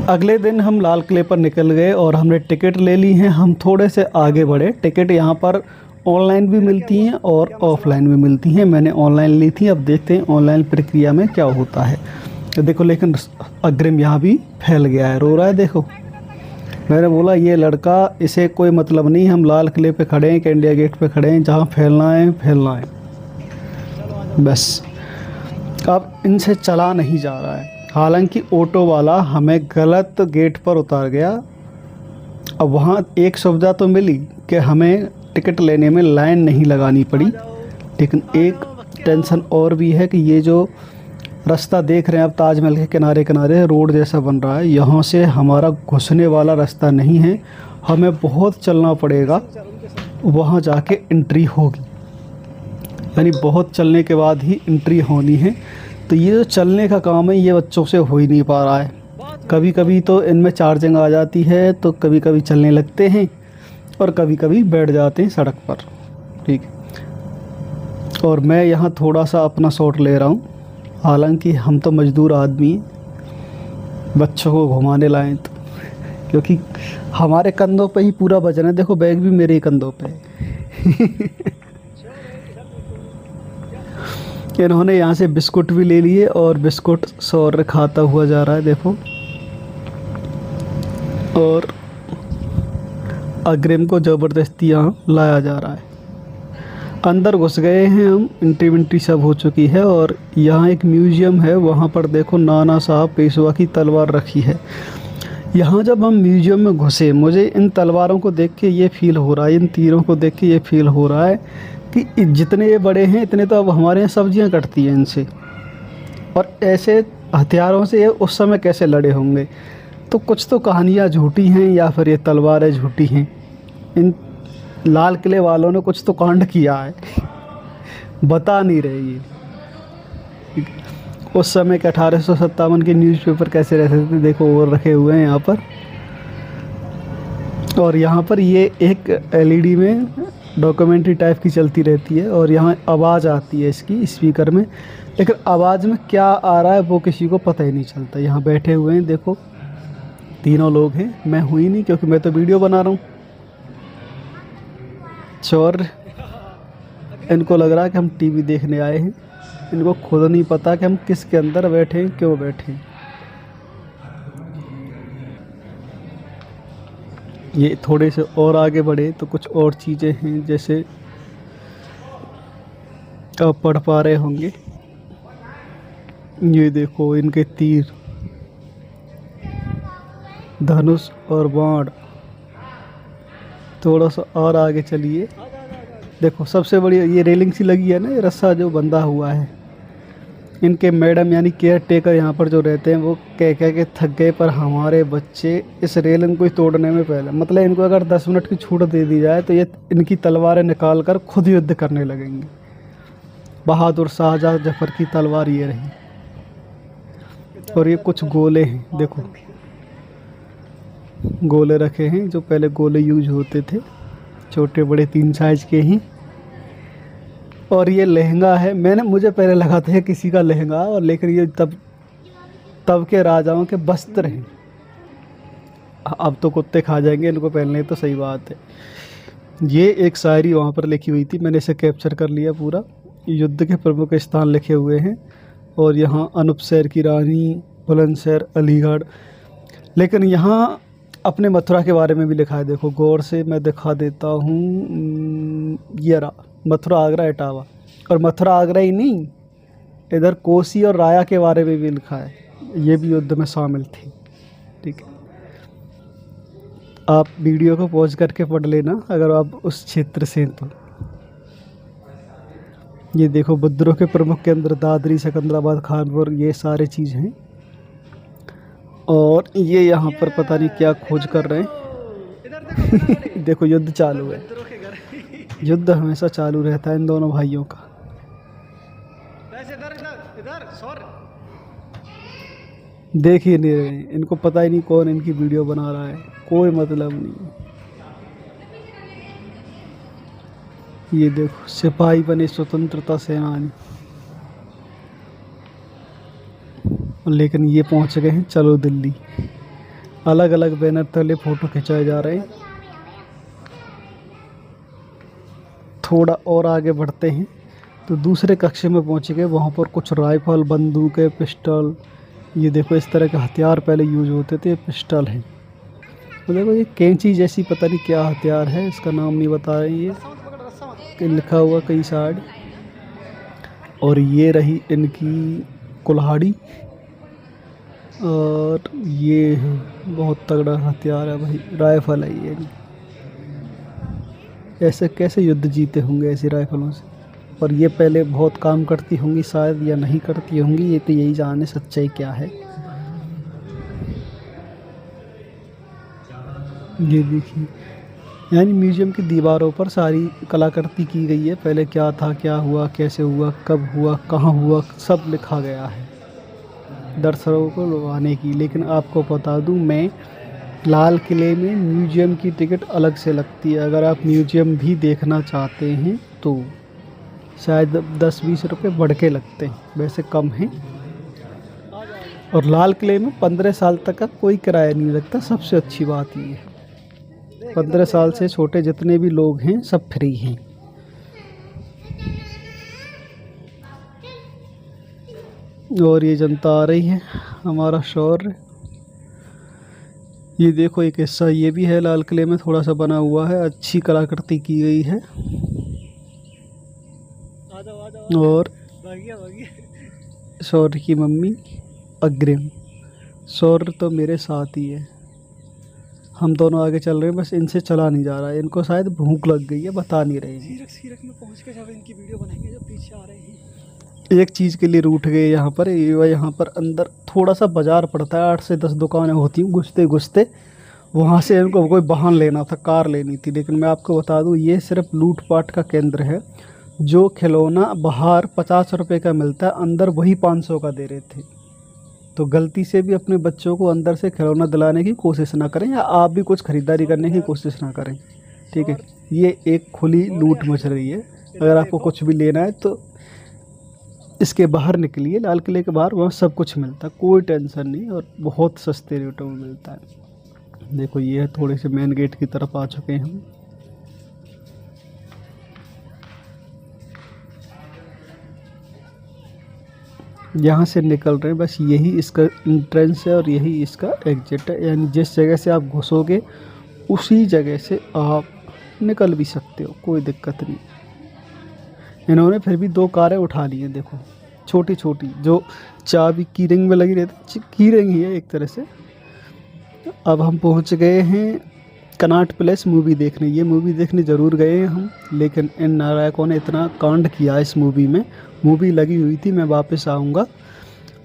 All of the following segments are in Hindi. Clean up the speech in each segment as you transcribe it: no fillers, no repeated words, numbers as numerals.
अगले दिन हम लाल किले पर निकल गए और हमने टिकट ले ली है। हम थोड़े से आगे बढ़े। टिकट यहाँ पर ऑनलाइन भी मिलती हैं और ऑफ़लाइन भी मिलती हैं। मैंने ऑनलाइन ली थी। अब देखते हैं ऑनलाइन प्रक्रिया में क्या होता है। तो देखो, लेकिन अग्रिम यहाँ भी फैल गया है, रो रहा है। देखो, मैंने बोला ये लड़का, इसे कोई मतलब नहीं, हम लाल किले पे खड़े हैं कि इंडिया गेट पे खड़े हैं, जहाँ फैलना है फैलना है बस। अब इनसे चला नहीं जा रहा है। हालांकि ऑटो वाला हमें गलत गेट पर उतार गया। अब वहाँ एक सुविधा तो मिली कि हमें टिकट लेने में लाइन नहीं लगानी पड़ी, लेकिन एक टेंशन और भी है कि ये जो रास्ता देख रहे हैं आप, ताजमहल के किनारे किनारे रोड जैसा बन रहा है, यहाँ से हमारा घुसने वाला रास्ता नहीं है। हमें बहुत चलना पड़ेगा, वहाँ जाके एंट्री होगी, यानी बहुत चलने के बाद ही एंट्री होनी है। तो ये जो चलने का काम है ये बच्चों से हो ही नहीं पा रहा है। कभी कभी तो इनमें चार्जिंग आ जाती है, तो कभी कभी चलने लगते हैं और कभी कभी बैठ जाते हैं सड़क पर। ठीक है, और मैं यहाँ थोड़ा सा अपना शॉट ले रहा हूँ। हालांकि हम तो मज़दूर आदमी हैं, बच्चों को घुमाने लाएँ तो, क्योंकि हमारे कंधों पे ही पूरा वजन है। देखो, बैग भी मेरे ही कंधों पे है। इन्होंने यहाँ से बिस्कुट भी ले लिए और बिस्कुट सौर खाता हुआ जा रहा है, देखो। और अग्रिम को ज़बरदस्ती यहाँ लाया जा रहा है। अंदर घुस गए हैं हम, एंट्री विंट्री सब हो चुकी है। और यहाँ एक म्यूज़ियम है, वहाँ पर देखो नाना साहब पेशवा की तलवार रखी है। यहाँ जब हम म्यूज़ियम में घुसे, मुझे इन तलवारों को देख के ये फील हो रहा है, इन तीरों को देख के ये फील हो रहा है कि जितने ये बड़े हैं इतने तो अब हमारे यहाँ सब्जियाँ कटती हैं इनसे, और ऐसे हथियारों से ये उस समय कैसे लड़े होंगे। तो कुछ तो कहानियाँ झूठी हैं या फिर ये तलवारें झूठी हैं। इन लाल किले वालों ने कुछ तो कांड किया है, बता नहीं रहे ये। उस समय के 1857 के न्यूज़पेपर कैसे रहते थे, देखो वो रखे हुए हैं यहाँ पर। और यहाँ पर ये एक एलईडी में डॉक्यूमेंट्री टाइप की चलती रहती है, और यहाँ आवाज़ आती है इसकी स्पीकर में, लेकिन आवाज़ में क्या आ रहा है वो किसी को पता ही नहीं चलता। यहाँ बैठे हुए हैं, देखो तीनों लोग हैं, मैं हुई नहीं क्योंकि मैं तो वीडियो बना रहा हूँ। चोर, इनको लग रहा है कि हम टीवी देखने आए हैं, इनको खुद नहीं पता कि हम किसके अंदर बैठे हैं, क्यों बैठे हैं। ये थोड़े से और आगे बढ़े तो कुछ और चीज़ें हैं, जैसे आप पढ़ पा रहे होंगे, ये देखो इनके तीर, धनुष और बाण। थोड़ा सा और आगे चलिए, देखो सबसे बड़ी ये रेलिंग सी लगी है ना, ये रस्सा जो बंधा हुआ है। इनके मैडम यानी केयर टेकर यहाँ पर जो रहते हैं वो कह कह के थक गए, पर हमारे बच्चे इस रेलिंग को तोड़ने में पहले, मतलब इनको अगर 10 मिनट की छूट दे दी जाए तो ये इनकी तलवारें निकाल कर खुद युद्ध करने लगेंगे। बहादुर शाहजहाँ जफर की तलवार ये रही। और ये कुछ गोले हैं, देखो गोले रखे हैं, जो पहले गोले यूज होते थे, छोटे बड़े 3 साइज के हैं। और ये लहंगा है, मुझे पहले लगा था किसी का लहंगा, और लेकिन ये तब के राजाओं के वस्त्र हैं। अब तो कुत्ते खा जाएंगे इनको पहनने, तो सही बात है। ये एक शायरी वहाँ पर लिखी हुई थी, मैंने इसे कैप्चर कर लिया पूरा। युद्ध के प्रमुख स्थान लिखे हुए हैं, और यहाँ अनूपशहर की रानी, बुलंदशहर, अलीगढ़। लेकिन यहाँ अपने मथुरा के बारे में भी लिखा है, देखो गौर से मैं दिखा देता हूँ। ये रहा मथुरा, आगरा, इटावा। और मथुरा आगरा ही नहीं, इधर कोसी और राया के बारे में भी लिखा है, ये भी युद्ध में शामिल थी। ठीक है, आप वीडियो को पॉज करके पढ़ लेना अगर आप उस क्षेत्र से हैं तो। ये देखो विद्रोह के प्रमुख केंद्र दादरी, सिकंदराबाद, खानपुर, ये सारे चीज़ हैं। और ये यहाँ पर पता नहीं क्या खोज कर रहे हैं। देखो युद्ध चालू है, युद्ध हमेशा चालू रहता है इन दोनों भाइयों का। देख ही नहीं रहे, इनको पता ही नहीं कौन इनकी वीडियो बना रहा है, कोई मतलब नहीं। ये देखो सिपाही बने स्वतंत्रता सेनानी, लेकिन ये पहुंच गए हैं चलो दिल्ली। अलग अलग बैनर तले फ़ोटो खिंचाए जा रहे हैं। थोड़ा और आगे बढ़ते हैं तो दूसरे कक्ष में पहुंच गए। वहाँ पर कुछ राइफल, बंदूकें, पिस्टल, ये देखो इस तरह के हथियार पहले यूज होते थे, पिस्टल है। तो देखो ये कैंची जैसी पता नहीं क्या हथियार है, इसका नाम नहीं बता रहे ये कि लिखा हुआ कई साइड। और ये रही इनकी कुल्हाड़ी, और ये बहुत तगड़ा हथियार है भाई, राइफल है ये। ऐसे कैसे युद्ध जीते होंगे ऐसी राइफलों से। और ये पहले बहुत काम करती होंगी शायद, या नहीं करती होंगी, ये तो यही जाने सच्चाई क्या है। ये देखिए, यानी म्यूजियम की दीवारों पर सारी कलाकृति की गई है। पहले क्या था, क्या हुआ, कैसे हुआ, कब हुआ, कहाँ हुआ, सब लिखा गया है दर्शकों को लुभाने की। लेकिन आपको बता दूं, मैं लाल किले में म्यूजियम की टिकट अलग से लगती है। अगर आप म्यूजियम भी देखना चाहते हैं तो शायद 10-20 रुपये बढ़ के लगते हैं, वैसे कम हैं। और लाल किले में 15 साल तक का कोई किराया नहीं लगता, सबसे अच्छी बात ये है। 15 साल से छोटे जितने भी लोग हैं सब फ्री हैं। और ये जनता आ रही है, हमारा शौर्य। ये देखो एक हिस्सा ये भी है लाल किले में थोड़ा सा बना हुआ है, अच्छी कलाकृति की गई है। और शौर्य की मम्मी अग्रिम, शौर्य तो मेरे साथ ही है, हम दोनों आगे चल रहे हैं, बस इनसे चला नहीं जा रहा है। इनको शायद भूख लग गई है, बता नहीं रहे हैं। सीरक में पहुंच के जब इनकी वीडियो बनाएंगे, जब पीछे आ रहे हैं। एक चीज़ के लिए रूठ गए यहाँ पर। यहाँ पर अंदर थोड़ा सा बाज़ार पड़ता है, 8 से 10 दुकानें होती हैं। घुसते घुसते वहाँ से इनको कोई वाहन लेना था, कार लेनी थी। लेकिन मैं आपको बता दूँ, ये सिर्फ लूटपाट का केंद्र है। जो खिलौना बाहर 50 रुपये का मिलता है, अंदर वही 500 का दे रहे थे। तो गलती से भी अपने बच्चों को अंदर से खिलौना दिलाने की कोशिश ना करें, या आप भी कुछ ख़रीदारी करने की कोशिश ना करें, ठीक है। ये एक खुली लूट मच रही है। अगर आपको कुछ भी लेना है तो इसके बाहर निकलिए, लाल किले के बाहर, वहाँ सब कुछ मिलता है, कोई टेंशन नहीं, और बहुत सस्ते रेटों में मिलता है। देखो ये थोड़े से मेन गेट की तरफ आ चुके हैं हम। यहाँ से निकल रहे हैं, बस यही इसका एंट्रेंस है और यही इसका एग्जिट है। यानी जिस जगह से आप घुसोगे उसी जगह से आप निकल भी सकते हो, कोई दिक्कत नहीं। इन्होंने फिर भी 2 कारें उठा ली हैं, देखो छोटी छोटी, जो चाबी की रिंग में लगी रहती, की रिंग ही है एक तरह से। अब हम पहुंच गए हैं कनॉट प्लेस मूवी देखने। ये मूवी देखने ज़रूर गए हैं हम, लेकिन इन नालायकों ने इतना कांड किया इस मूवी में। मूवी लगी हुई थी, मैं वापस आऊँगा,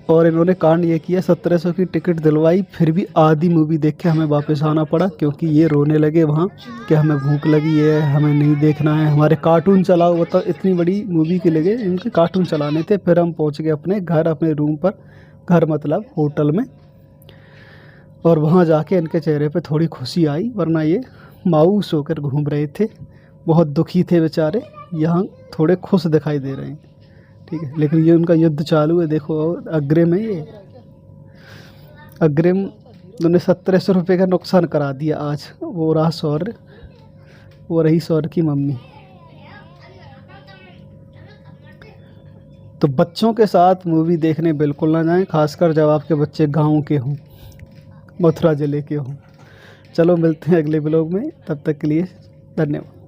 और इन्होंने कांड ये किया, 1700 की टिकट दिलवाई, फिर भी आधी मूवी देख के हमें वापस आना पड़ा, क्योंकि ये रोने लगे वहाँ कि हमें भूख लगी है, हमें नहीं देखना है, हमारे कार्टून चलाओ। बताओ, इतनी बड़ी मूवी के लगे इनके कार्टून चलाने थे। फिर हम पहुँच गए अपने घर, अपने रूम पर, घर मतलब होटल में। और वहाँ जाके इनके चेहरे पे थोड़ी खुशी आई, वरना ये मायूस होकर घूम रहे थे, बहुत दुखी थे बेचारे। यहाँ थोड़े खुश दिखाई दे रहे हैं, ठीक है। लेकिन ये उनका युद्ध चालू है, देखो अग्रिम है ये। अग्रिम उन्होंने 1700 रुपये का नुकसान करा दिया आज। वो रहा शौर्य, वो रही शौर्य की मम्मी। तो बच्चों के साथ मूवी देखने बिल्कुल ना जाएं, खासकर जब आपके बच्चे गांव के हों, मथुरा ज़िले के हों। चलो मिलते हैं अगले ब्लॉग में, तब तक के लिए धन्यवाद।